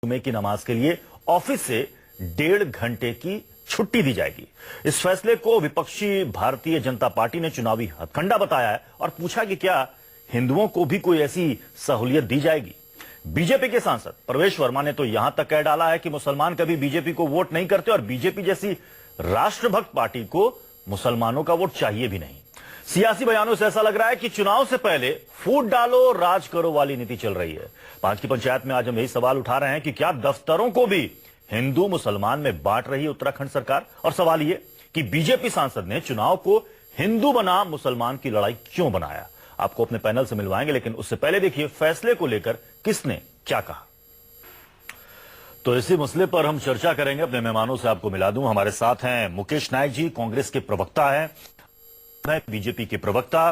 जुमे की नमाज के लिए ऑफिस से 1.5 घंटे की छुट्टी दी जाएगी। इस फैसले को विपक्षी भारतीय जनता पार्टी ने चुनावी हथकंडा बताया है और पूछा कि क्या हिंदुओं को भी कोई ऐसी सहूलियत दी जाएगी। बीजेपी के सांसद प्रवेश वर्मा ने तो यहां तक कह डाला है कि मुसलमान कभी बीजेपी को वोट नहीं करते और बीजेपी जैसी राष्ट्रभक्त पार्टी को मुसलमानों का वोट चाहिए भी नहीं। सियासी बयानों से ऐसा लग रहा है कि चुनाव से पहले फूट डालो राज करो वाली नीति चल रही है। 5 की पंचायत में आज हम यही सवाल उठा रहे हैं कि क्या दफ्तरों को भी हिंदू मुसलमान में बांट रही है उत्तराखंड सरकार। और सवाल यह कि बीजेपी सांसद ने चुनाव को हिंदू बनाम मुसलमान की लड़ाई क्यों बनाया। आपको अपने पैनल से मिलवाएंगे, लेकिन उससे पहले देखिए फैसले को लेकर किसने क्या कहा। तो इसी मसले पर हम चर्चा करेंगे। अपने मेहमानों से आपको मिला दूं, हमारे साथ हैं मुकेश नायक जी, कांग्रेस के प्रवक्ता हैं, बीजेपी के प्रवक्ता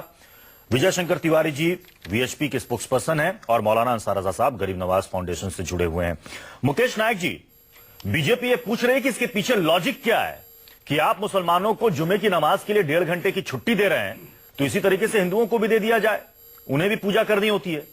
विजय शंकर तिवारी जी वीएचपी के स्पोक्स पर्सन हैं और मौलाना अंसार रजा साहब गरीब नवाज फाउंडेशन से जुड़े हुए हैं। मुकेश नायक जी, बीजेपी ये पूछ रही है कि इसके पीछे लॉजिक क्या है कि आप मुसलमानों को जुमे की नमाज के लिए 1.5 घंटे की छुट्टी दे रहे हैं, तो इसी तरीके से हिंदुओं को भी दे दिया जाए, उन्हें भी पूजा करनी होती है।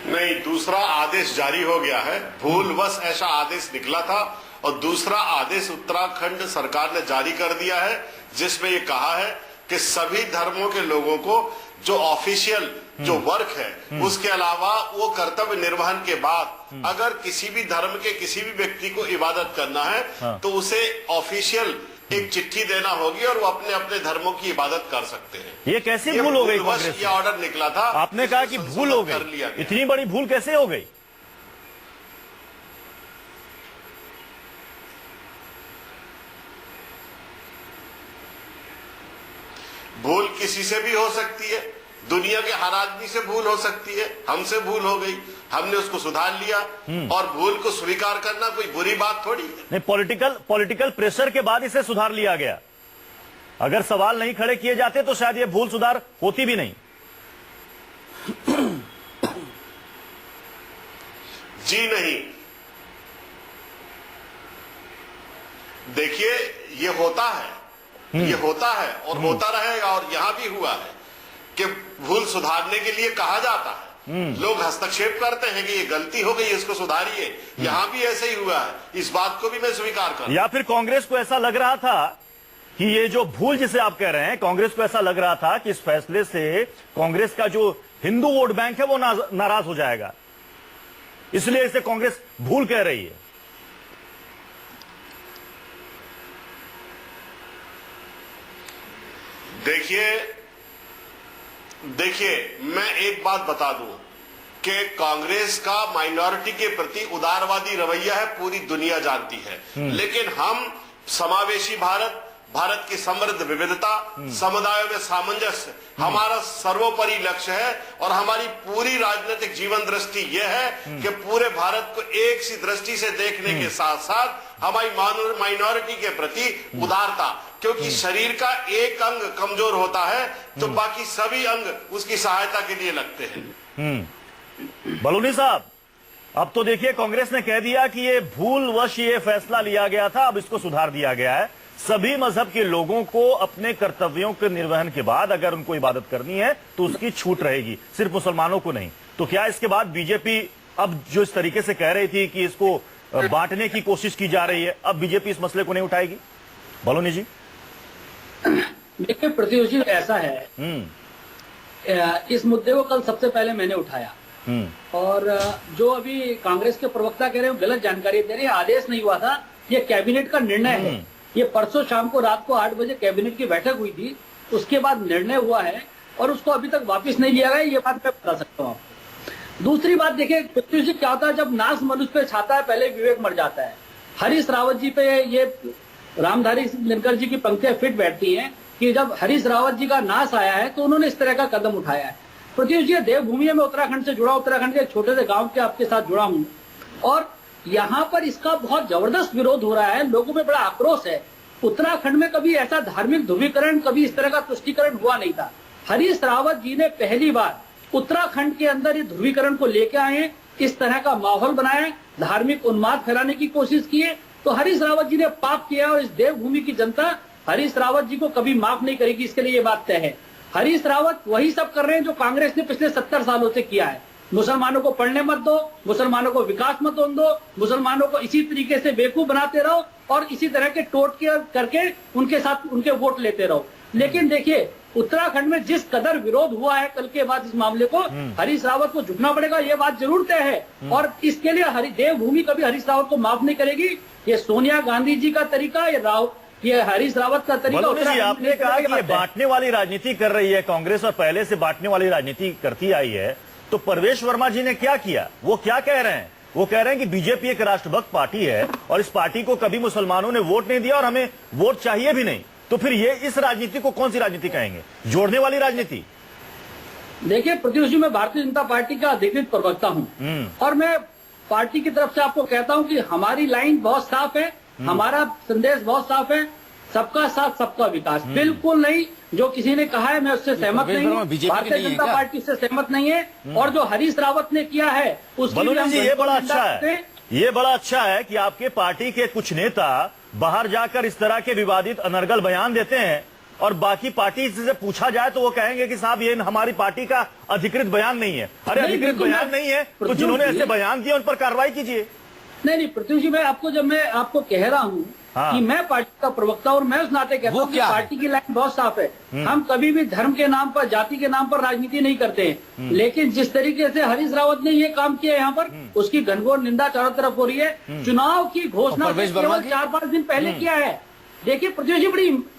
नहीं, दूसरा आदेश जारी हो गया है। भूलवश ऐसा आदेश निकला था और दूसरा आदेश उत्तराखंड सरकार ने जारी कर दिया है, जिसमें ये कहा है कि सभी धर्मों के लोगों को जो ऑफिशियल जो वर्क है उसके अलावा वो कर्तव्य निर्वहन के बाद अगर किसी भी धर्म के किसी भी व्यक्ति को इबादत करना है तो उसे ऑफिशियल एक चिट्ठी देना होगी और वो अपने अपने धर्मों की इबादत कर सकते हैं। ये कैसे भूल हो गई कांग्रेस? ये ऑर्डर निकला था, आपने कहा कि भूल हो गई, इतनी बड़ी भूल कैसे हो गई? भूल किसी से भी हो सकती है, दुनिया के हर आदमी से भूल हो सकती है। हमसे भूल हो गई, हमने उसको सुधार लिया और भूल को स्वीकार करना कोई बुरी बात थोड़ी है। नहीं, पॉलिटिकल प्रेशर के बाद इसे सुधार लिया गया। अगर सवाल नहीं खड़े किए जाते तो शायद ये भूल सुधार होती भी नहीं। जी नहीं, देखिए ये होता है, ये होता है और होता रहेगा और यहां भी हुआ है कि भूल सुधारने के लिए कहा जाता है, लोग हस्तक्षेप करते हैं कि ये गलती हो गई, इसको सुधारिए। यहां भी ऐसे ही हुआ है, इस बात को भी मैं स्वीकार करता हूं। या फिर कांग्रेस को ऐसा लग रहा था कि ये जो भूल जिसे आप कह रहे हैं, कांग्रेस को ऐसा लग रहा था कि इस फैसले से कांग्रेस का जो हिंदू वोट बैंक है वो नाराज हो जाएगा, इसलिए इसे कांग्रेस भूल कह रही है। देखिए मैं एक बात बता दूं कि कांग्रेस का माइनॉरिटी के प्रति उदारवादी रवैया है, पूरी दुनिया जानती है। लेकिन हम समावेशी भारत, भारत की समृद्ध विविधता, समुदायों में सामंजस्य हमारा सर्वोपरि लक्ष्य है और हमारी पूरी राजनीतिक जीवन दृष्टि यह है कि पूरे भारत को एक सी दृष्टि से देखने के साथ साथ हमारी माइनॉरिटी के प्रति उदारता, क्योंकि शरीर का एक अंग कमजोर होता है तो बाकी सभी अंग उसकी सहायता के लिए लगते हैं। बलूनी साहब, अब तो देखिए कांग्रेस ने कह दिया कि ये भूलवश ये फैसला लिया गया था, अब इसको सुधार दिया गया है। सभी मजहब के लोगों को अपने कर्तव्यों के निर्वहन के बाद अगर उनको इबादत करनी है तो उसकी छूट रहेगी, सिर्फ मुसलमानों को नहीं। तो क्या इसके बाद बीजेपी अब जो इस तरीके से कह रही थी कि इसको बांटने की कोशिश की जा रही है, अब बीजेपी इस मसले को नहीं उठाएगी? बलूनी जी, देखिए प्रत्युषी ऐसा है, इस मुद्दे को कल सबसे पहले मैंने उठाया और जो अभी कांग्रेस के प्रवक्ता कह रहे हैं गलत जानकारी दे रहे हैं। आदेश नहीं हुआ था, ये कैबिनेट का निर्णय है। ये परसों शाम को रात को 8 बजे कैबिनेट की बैठक हुई थी, उसके बाद निर्णय हुआ है और उसको अभी तक वापस नहीं लिया गया, ये बात मैं बता सकता हूँ आपको। दूसरी बात देखिए प्रत्युषी, क्या होता है जब नाश मनुष्य पे छाता है पहले विवेक मर जाता है। हरीश रावत जी पे ये रामधारी दिनकर जी की पंक्तियां फिट बैठती हैं कि जब हरीश रावत जी का नाश आया है तो उन्होंने इस तरह का कदम उठाया है। प्रत्युष जी, देवभूमि में उत्तराखंड से जुड़ा, उत्तराखंड के एक छोटे से गांव के आपके साथ जुड़ा हूं और यहाँ पर इसका बहुत जबरदस्त विरोध हो रहा है, लोगों में बड़ा आक्रोश है। उत्तराखंड में कभी ऐसा धार्मिक ध्रुवीकरण, कभी इस तरह का तुष्टीकरण हुआ नहीं था। हरीश रावत जी ने पहली बार उत्तराखंड के अंदर इस ध्रुवीकरण को लेकर आए, इस तरह का माहौल बनाया, धार्मिक उन्माद फैलाने की कोशिश किए, तो हरीश रावत जी ने पाप किया और इस देवभूमि की जनता हरीश रावत जी को कभी माफ नहीं करेगी, इसके लिए ये बात तय है। हरीश रावत वही सब कर रहे हैं जो कांग्रेस ने पिछले 70 सालों से किया है। मुसलमानों को पढ़ने मत दो, मुसलमानों को विकास मत होने दो, मुसलमानों को इसी तरीके से बेवकूफ बनाते रहो और इसी तरह के टोटके करके उनके साथ उनके वोट लेते रहो। लेकिन देखिए, उत्तराखंड में जिस कदर विरोध हुआ है कल के बाद इस मामले को, हरीश रावत को झुकना पड़ेगा, ये बात जरूर तय है। और इसके लिए देवभूमि कभी हरीश रावत को माफ नहीं करेगी। ये सोनिया गांधी जी का तरीका, ये हरीश रावत का तरीका। जी, आपने कहा कि ये बांटने वाली राजनीति कर रही है कांग्रेस और पहले से बांटने वाली राजनीति करती आई है, तो परवेश वर्मा जी ने क्या किया? वो क्या कह रहे हैं? वो कह रहे हैं कि बीजेपी एक राष्ट्रभक्त पार्टी है और इस पार्टी को कभी मुसलमानों ने वोट नहीं दिया और हमें वोट चाहिए भी नहीं। तो फिर ये इस राजनीति को कौन सी राजनीति कहेंगे? जोड़ने वाली राजनीति? देखिए प्रत्युष, मैं भारतीय जनता पार्टी का अधिकृत प्रवक्ता हूं और मैं पार्टी की तरफ से आपको कहता हूं कि हमारी लाइन बहुत साफ है, हमारा संदेश बहुत साफ है, सबका साथ सबका विकास। बिल्कुल नहीं, जो किसी ने कहा है मैं उससे सहमत नहीं हूँ, भारतीय जनता पार्टी से सहमत नहीं है। और जो हरीश रावत ने किया है उसकी जी, ये बड़ा अच्छा है, ये बड़ा अच्छा है कि आपके पार्टी के कुछ नेता बाहर जाकर इस तरह के विवादित अनर्गल बयान देते हैं और बाकी पार्टी से पूछा जाए तो वो कहेंगे कि साहब ये हमारी पार्टी का अधिकृत बयान नहीं है। अरे अधिकृत बयान नहीं है तो जिन्होंने ऐसे बयान दिए उन पर कार्रवाई कीजिए। नहीं प्रत्युष जी, जब मैं आपको कह रहा हूँ कि मैं पार्टी का प्रवक्ता और मैं उस नाते कहता हूँ कि पार्टी की लाइन बहुत साफ है। हम कभी भी धर्म के नाम पर, जाति के नाम पर राजनीति नहीं करते हैं। लेकिन जिस तरीके से हरीश रावत ने ये काम किया यहाँ पर, उसकी घनघोर निंदा चारों तरफ हो रही है। चुनाव की घोषणा केवल 4-5 दिन पहले किया है। देखिए प्रत्युष जी,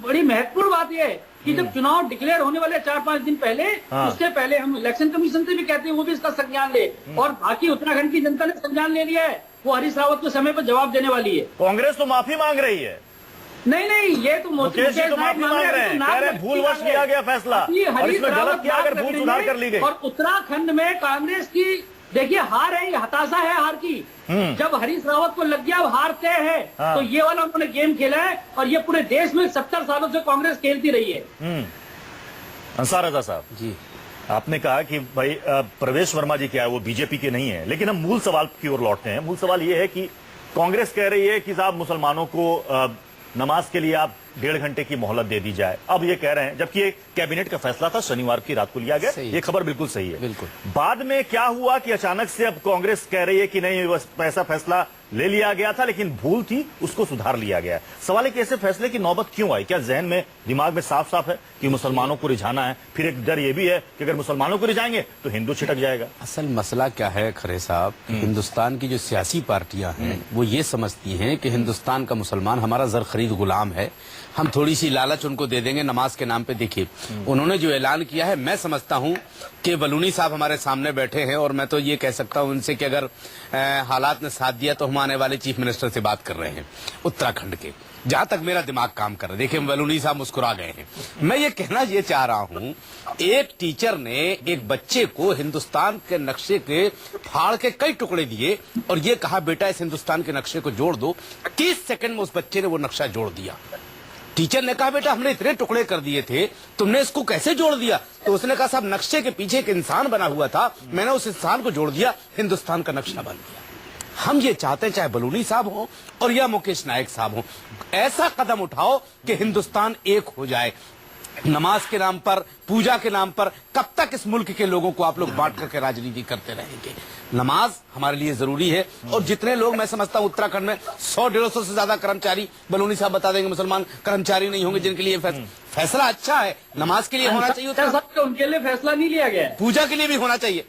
बड़ी महत्वपूर्ण बात यह है कि जब चुनाव डिक्लेयर होने वाले 4-5 दिन पहले, उससे पहले हम इलेक्शन कमीशन से भी कहते हैं वो भी इसका संज्ञान ले, और बाकी उत्तराखंड की जनता ने संज्ञान ले लिया है। वो हरीश रावत को समय पर जवाब देने वाली है। कांग्रेस तो माफी मांग रही है। नहीं, ये तो मुकेश जी तो माफी मांग रहे हैं, कह रहे हैं भूलवश लिया गया फैसला और इसमें गलत किया अगर भूल सुधार कर ली गई। और उत्तराखंड में कांग्रेस की देखिए हार है, हताशा है हार की। जब हरीश रावत को लग गया अब हार तय है, तो ये वाला उन्होंने गेम खेला है और ये पूरे देश में 70 सालों से कांग्रेस खेलती रही है। अंसार रजा साहब जी, आपने कहा कि भाई प्रवेश वर्मा जी क्या है, वो बीजेपी के नहीं है, लेकिन हम मूल सवाल की ओर लौटते हैं। मूल सवाल ये है कि कांग्रेस कह रही है कि साहब मुसलमानों को नमाज के लिए आप 1.5 घंटे की मोहलत दे दी जाए। अब ये कह रहे हैं, जबकि ये कैबिनेट का फैसला था, शनिवार की रात को लिया गया, ये खबर बिल्कुल सही है। बिल्कुल। बाद में क्या हुआ कि अचानक से अब कांग्रेस कह रही है कि नहीं, ऐसा फैसला ले लिया गया था लेकिन भूल थी, उसको सुधार लिया गया। सवाल है कि ऐसे फैसले की नौबत क्यों आई? क्या जहन में, दिमाग में साफ साफ है कि मुसलमानों को रिझाना है? फिर एक डर ये भी है कि अगर मुसलमानों को रिझाएंगे तो हिंदू छिटक जाएगा। असल मसला क्या है खरे साहब, हिंदुस्तान की जो सियासी पार्टियां हैं वो ये समझती हैं कि हिंदुस्तान का मुसलमान हमारा जर खरीद गुलाम है, हम थोड़ी सी लालच उनको दे देंगे नमाज के नाम पे। देखिए उन्होंने जो ऐलान किया है, मैं समझता हूं कि बलूनी साहब हमारे सामने बैठे हैं और मैं तो ये कह सकता हूं उनसे कि अगर हालात ने साथ दिया तो हम आने वाले चीफ मिनिस्टर से बात कर रहे हैं उत्तराखंड के, जहां तक मेरा दिमाग काम कर रहा है। देखिए बलूनी साहब मुस्कुरा गए हैं। मैं ये कहना ये चाह रहा हूं, एक टीचर ने एक बच्चे को हिंदुस्तान के नक्शे के फाड़ के कई टुकड़े दिए और ये कहा बेटा इस हिंदुस्तान के नक्शे को जोड़ दो। 30 सेकंड में उस बच्चे ने वो नक्शा जोड़ दिया। टीचर ने कहा बेटा हमने इतने टुकड़े कर दिए थे, तुमने इसको कैसे जोड़ दिया? तो उसने कहा साहब नक्शे के पीछे एक इंसान बना हुआ था, मैंने उस इंसान को जोड़ दिया, हिंदुस्तान का नक्शा बन गया। हम ये चाहते हैं चाहे बलूनी साहब हो और या मुकेश नायक साहब हो, ऐसा कदम उठाओ कि हिंदुस्तान एक हो जाए। नमाज के नाम पर, पूजा के नाम पर कब तक इस मुल्क के लोगों को आप लोग बांट करके राजनीति करते रहेंगे? नमाज हमारे लिए जरूरी है और जितने लोग, मैं समझता हूं उत्तराखंड में 100-150 से ज्यादा कर्मचारी, बलूनी साहब बता देंगे, मुसलमान कर्मचारी नहीं होंगे जिनके लिए फैसला अच्छा है। नमाज के लिए होना चाहिए, उनके लिए फैसला नहीं लिया गया, पूजा के लिए भी होना चाहिए।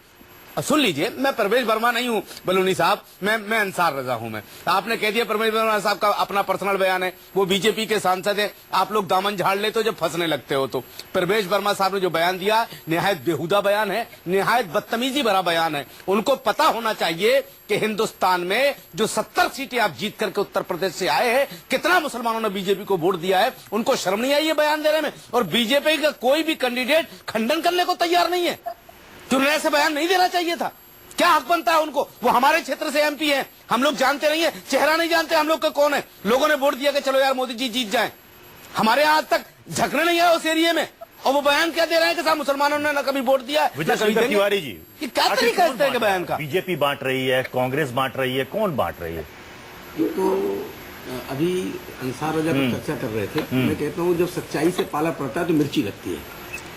सुन लीजिए, मैं परवेश वर्मा नहीं हूं बलूनी साहब, मैं अंसार रजा हूं। मैं आपने कह दिया परवेश वर्मा साहब का अपना पर्सनल बयान है, वो बीजेपी के सांसद है, आप लोग दामन झाड़ लेते हो जब फंसने लगते हो। तो परवेश वर्मा साहब ने जो बयान दिया निहायत बेहुदा बयान है, निहायत बदतमीजी भरा बयान है। उनको पता होना चाहिए कि हिंदुस्तान में जो 70 सीटें आप जीत करके उत्तर प्रदेश से आए हैं, कितना मुसलमानों ने बीजेपी को वोट दिया है, उनको शर्म नहीं आई ये बयान देने में? और बीजेपी का कोई भी कैंडिडेट खंडन करने को तैयार नहीं है। तो ऐसे बयान नहीं देना चाहिए था। क्या हक बनता है उनको? वो हमारे क्षेत्र से एमपी हैं, हम लोग जानते नहीं है, चेहरा नहीं जानते हम लोग का कौन है। लोगों ने वोट दिया कि चलो यार मोदी जी जीत जाएं, हमारे यहाँ तक झकने नहीं आए उस एरिया में, और वो बयान क्या दे रहे हैं कि साहब मुसलमानों ने ना कभी वोट दिया। तिवारी जी, ये क्या तरीका है इस तरह के बयान का? बीजेपी बांट रही है, कांग्रेस बांट रही है, कौन बांट रही है? ये तो अभी अंसार रजा पर चर्चा कर रहे थे। मैं कहता हूँ जब सच्चाई से पाला पड़ता है तो मिर्ची लगती है।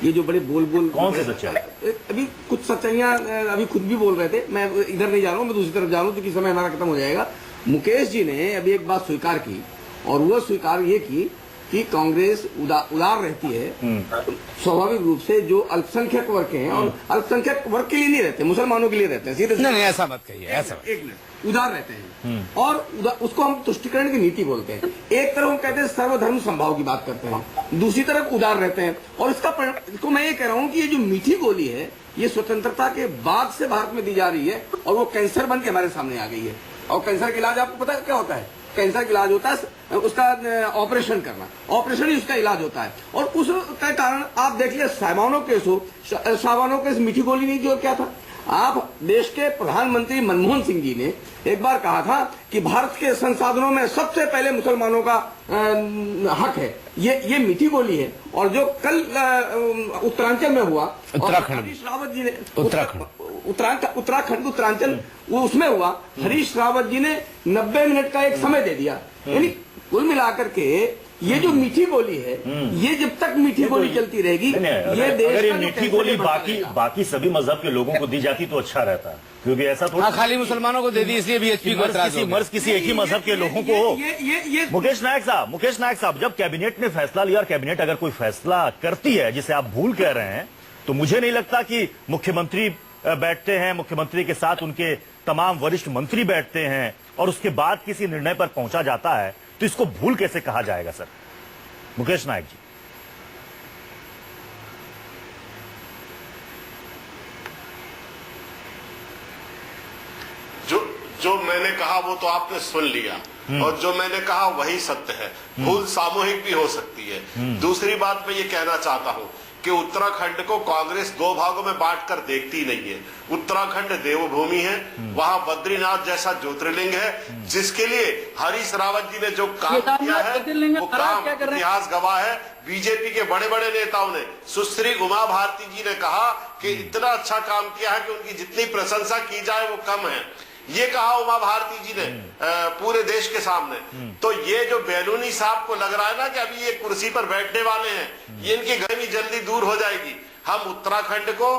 ये जो बड़े बोल कौन सी सच्चाई? अभी कुछ सच्चाइयाँ अभी खुद भी बोल रहे थे, मैं इधर नहीं जा रहा हूँ, मैं दूसरी तरफ जा रहा हूँ क्योंकि समय हमारा खत्म हो जाएगा। मुकेश जी ने अभी एक बात स्वीकार की और वो स्वीकार ये की कि कांग्रेस उदार रहती है स्वाभाविक रूप से जो अल्पसंख्यक वर्ग के हैं, और अल्पसंख्यक वर्ग के लिए नहीं रहते, मुसलमानों के लिए रहते हैं। सीधे नहीं ऐसा मत कहिए, ऐसा एक मिनट, उदार रहते हैं और उसको हम तुष्टिकरण की नीति बोलते हैं। एक तरफ हम कहते हैं सर्वधर्म संभाव की बात करते हैं, दूसरी तरफ उदार रहते हैं। और इसको मैं ये कह रहा हूँ कि ये जो मीठी गोली है ये स्वतंत्रता के बाद से भारत में दी जा रही है और वो कैंसर बन के हमारे सामने आ गई है। और कैंसर का इलाज आपको पता है क्या होता है? कैंसर का इलाज होता है उसका ऑपरेशन करना, ऑपरेशन ही उसका इलाज होता है। और उसके कारण आप देख लिया सामानों केस मीठी गोली नहीं जो क्या था। आप देश के प्रधानमंत्री मनमोहन सिंह जी ने एक बार कहा था कि भारत के संसाधनों में सबसे पहले मुसलमानों का हक है। ये मीठी गोली है। और जो कल उत्तरांचल में हुआ, उत्तराखंड, हरीश रावत जी ने उत्तराखंड उत्तरांचल वो उसमें हुआ, हरीश रावत जी ने 90 मिनट का एक समय दे दिया। यानी कुल मिलाकर के ये जो मीठी गोली है, ये जब तक मीठी गोली चलती रहेगी, ये देश अगर ये का जो मीठी कैंसर गोली बढ़ता रहेगा। बाकी सभी मजहब के लोगों को दी जाती तो अच्छा रहता, क्योंकि ऐसा थोड़ा खाली मुसलमानों को दे दी इसलिए बीएचपी को एतराज हो गया। मर्ज किसी एक ही मजहब के लोगों को हो। मुकेश नायक साहब, जब कैबिनेट ने फैसला लिया और कैबिनेट अगर कोई फैसला करती है जिसे आप भूल कह रहे हैं, तो मुझे नहीं लगता कि मुख्यमंत्री बैठते हैं, मुख्यमंत्री के साथ उनके तमाम वरिष्ठ मंत्री बैठते हैं और उसके बाद किसी निर्णय पर पहुंचा जाता है, तो इसको भूल कैसे कहा जाएगा सर? मुकेश नायक जी। जो मैंने कहा वो तो आपने सुन लिया, और जो मैंने कहा वही सत्य है। भूल सामूहिक भी हो सकती है। दूसरी बात मैं ये कहना चाहता हूं कि उत्तराखंड को कांग्रेस दो भागों में बांटकर देखती नहीं है। उत्तराखंड देवभूमि है, वहां बद्रीनाथ जैसा ज्योतिर्लिंग है, जिसके लिए हरीश रावत जी ने जो काम किया है वो काम इतिहास गवाह है। बीजेपी के बड़े बड़े नेताओं ने, सुश्री उमा भारती जी ने कहा कि इतना अच्छा काम किया है कि उनकी जितनी प्रशंसा की जाए वो कम है। ये कहा उमा भारती जी ने पूरे देश के सामने। तो ये जो बैलूनी साहब को लग रहा है ना कि अभी ये कुर्सी पर बैठने वाले हैं, ये इनकी गर्मी जल्दी दूर हो जाएगी। हम उत्तराखंड को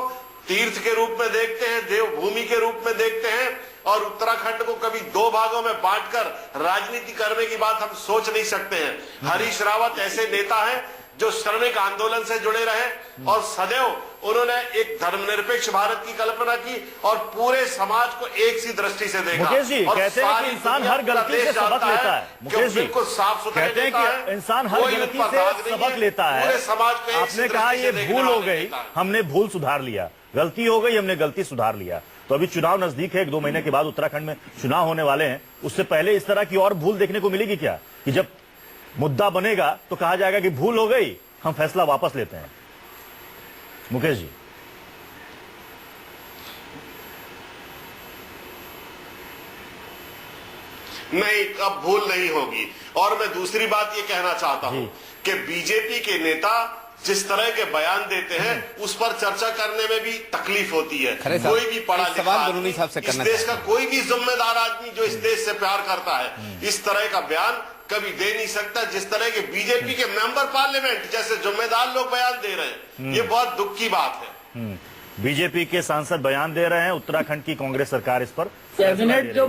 तीर्थ के रूप में देखते हैं, देवभूमि के रूप में देखते हैं, और उत्तराखंड को कभी दो भागों में बांटकर राजनीति करने की बात हम सोच नहीं सकते हैं। हरीश रावत ऐसे नेता हैं जो श्रमिक आंदोलन से जुड़े रहे और सदैव उन्होंने एक धर्मनिरपेक्ष भारत की कल्पना की और पूरे समाज को एक सी दृष्टि से देखा। मुकेश जी कहते हैं कि इंसान हर गलती से सबक लेता है। मुकेश जी बिल्कुल साफ सुथरे कहते हैं कि इंसान हर गलती से सबक लेता है। पूरे समाज को आपने कहा ये भूल हो गई, हमने भूल सुधार लिया, गलती हो गई, हमने गलती सुधार लिया। तो अभी चुनाव नजदीक है, 1-2 महीने के बाद उत्तराखंड में चुनाव होने वाले हैं। उससे पहले इस तरह की और भूल देखने को मिलेगी क्या कि जब मुद्दा बनेगा तो कहा जाएगा कि भूल हो गई, हम फैसला वापस लेते हैं? मुकेश जी। नहीं, अब भूल नहीं होगी। और मैं दूसरी बात ये कहना चाहता हूं कि बीजेपी के नेता जिस तरह के बयान देते हैं उस पर चर्चा करने में भी तकलीफ होती है। कोई भी पढ़ा लिखा आदमी, इस देश का कोई भी जिम्मेदार आदमी जो इस देश से प्यार करता है, इस तरह का बयान कभी दे नहीं सकता जिस तरह के बीजेपी के मेंबर पार्लियामेंट जैसे जिम्मेदार लोग बयान दे रहे हैं। ये बहुत दुख की बात है। बीजेपी के सांसद बयान दे रहे हैं, उत्तराखंड की कांग्रेस सरकार इस पर कैबिनेट जो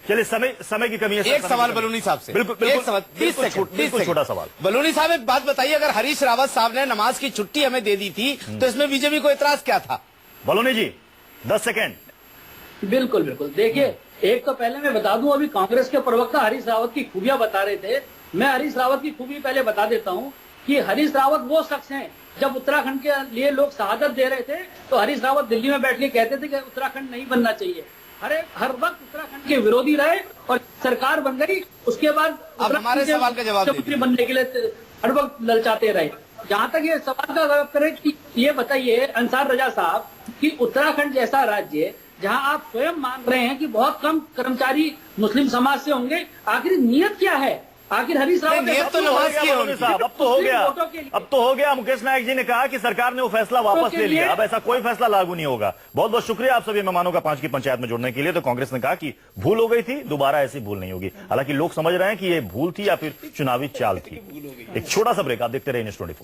चलिए समय की कमी है। एक सवाल बलूनी साहब से, बिल्कुल 20 सेकंड छोटा सवाल। बलूनी साहब एक बात बताइए, अगर हरीश रावत साहब ने नमाज की छुट्टी हमें दे दी थी तो इसमें बीजेपी को एतराज क्या था? बलूनी जी 10 सेकंड। बिल्कुल देखिए, एक तो पहले मैं बता दूं, अभी कांग्रेस के प्रवक्ता हरीश रावत की खूबियां बता रहे थे। मैं हरीश रावत की खूबी पहले बता देता हूं कि हरीश रावत वो शख्स हैं, जब उत्तराखंड के लिए लोग शहादत दे रहे थे तो हरीश रावत दिल्ली में बैठ के कहते थे कि उत्तराखंड नहीं बनना चाहिए। हर वक्त उत्तराखंड के विरोधी रहे और सरकार बन गई, उसके बाद अब हमारे सवाल का जवाब मुख्यमंत्री बनने के लिए हर वक्त ललचाते रहे। जहां तक ये सवाल का जवाब करें कि ये बताइए अंसार रजा साहब कि उत्तराखंड जैसा राज्य जहां आप स्वयं मान रहे हैं कि बहुत कम कर्मचारी मुस्लिम समाज से होंगे, आखिर नियत क्या है? आखिर हरीश रावत नहीं, ने ये तो सब हो नवाज गया की है बलोनी उनकी। साहब, अब तो हो गया, वोटों के लिए। अब तो हो गया। मुकेश नायक जी ने कहा कि सरकार ने वो फैसला वापस के ले लिया, लिए। अब ऐसा कोई फैसला लागू नहीं होगा। बहुत बहुत शुक्रिया आप सभी मेहमानों का 5 की पंचायत में जुड़ने के लिए। तो कांग्रेस ने कहा कि भूल हो गई थी, दोबारा ऐसी भूल नहीं होगी। हालांकि लोग समझ रहे हैं कि ये भूल थी या फिर चुनावी चाल थी। एक छोटा सा ब्रेक, आप देखते रहे न्यूज़ 24।